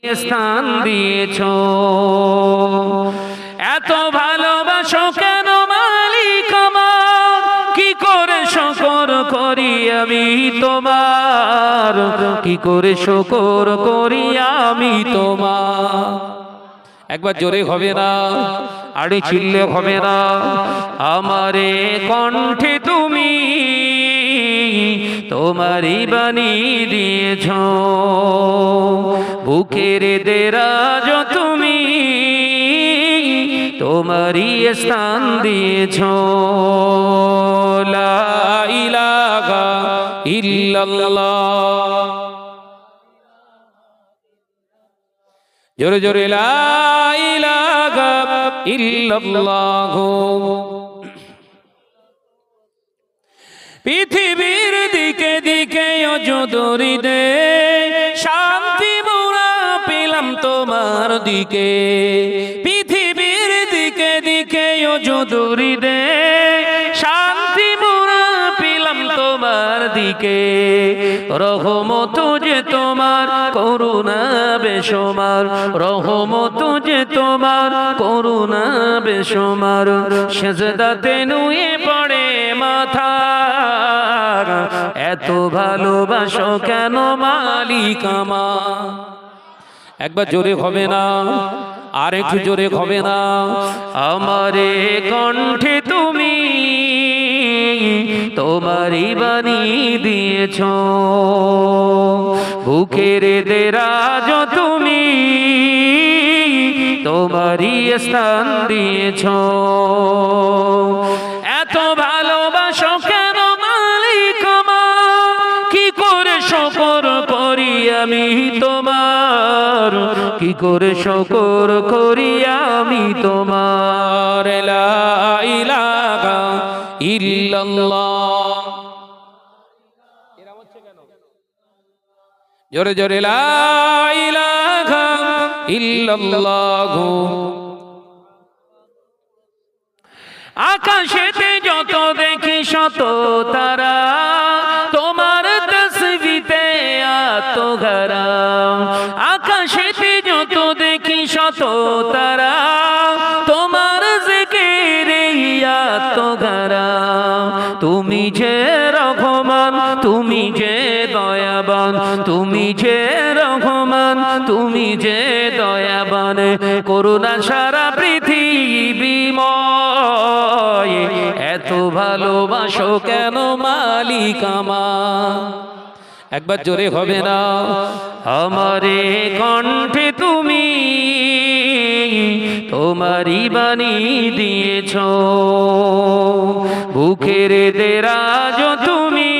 স্থান দিয়েছো। এত ভালোবাসো কেন মালিক আমার, কি করে শুকর করি আমি তোমার, কি করে শুকর করি আমি তোমার। একবার জোরে হবে না, আরে চিল্লে হবে না। আমারে কণ্ঠে তুমি তোমারই বাণী দিয়েছ, বুকের দেরাজ তুমি তোমারই স্থান দিয়েছ। লা ইলাহা ইল্লাল্লাহ, জোরে জোরে লা ইলাহা ইল্লাল্লাহ। পৃথিবীর দিকে দিকে অজদরি দে, শান্তি মোরা পেলাম তোমার দিকে। পৃথিবীর দিকে দিকে অজদরি দে, শান্তি মোরা পেলাম তোমার দিকে। রহমত যে তোমার, করুণা বেশমার, রহমত যে তোমার, করুণা বেশমার। সেজদাতে নুয়ে পড়ে মাথা, এত ভালোবাসো কেন মালিক আমার। একবার জোরে হবে না, আর একটু জোরে হবে না। আমারে কণ্ঠে তুমি তোমারই বাণী দিয়েছ, বুকের দেরাজ তুমি তোমারই স্থান দিয়েছ। এত ভালোবাসো কেন মালিক আমার, কি করে শুকর করি আমি তোমার, কি করে শুকর করি আমি তোমার। লা ইলাহা ইল্লাল্লাহ। জোরে জোরে লা ইলাহা ইল্লাল্লাহ। আকাশেতে যত দেখি শত তারা, তোমার তসবিতে আত্মঘরা। আকাশেতে যত দেখি শত তারা, তোমার জিকিরে আত্মঘরা। তুমি যে রহমান, তুমি যে দয়াবান, তুমি যে রহমান, তুমি যে দয়াবান। করুণা সারা পৃথিবীময়, এত ভালোবাসো কেন মালিক আমার। একবার জোরে হবে না। আমারে কণ্ঠে তুমি তোমারই বাণী দিয়েছ, বুকের দেরাজ তুমি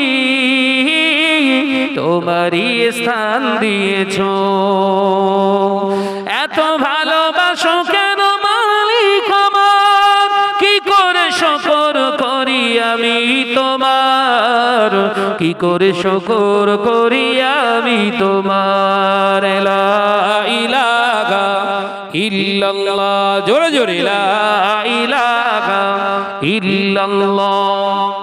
তোমারই স্থান দিয়েছ। এত ভালোবাসো কেন মালিক আমার, কি করে শুকর করি আমি তোমার, কি করে শুকর করি আমি তোমার। লা ইলাহা ইল্লাল্লাহ, জোরে জোরে লা ইলাহা ইল্লাল্লাহ।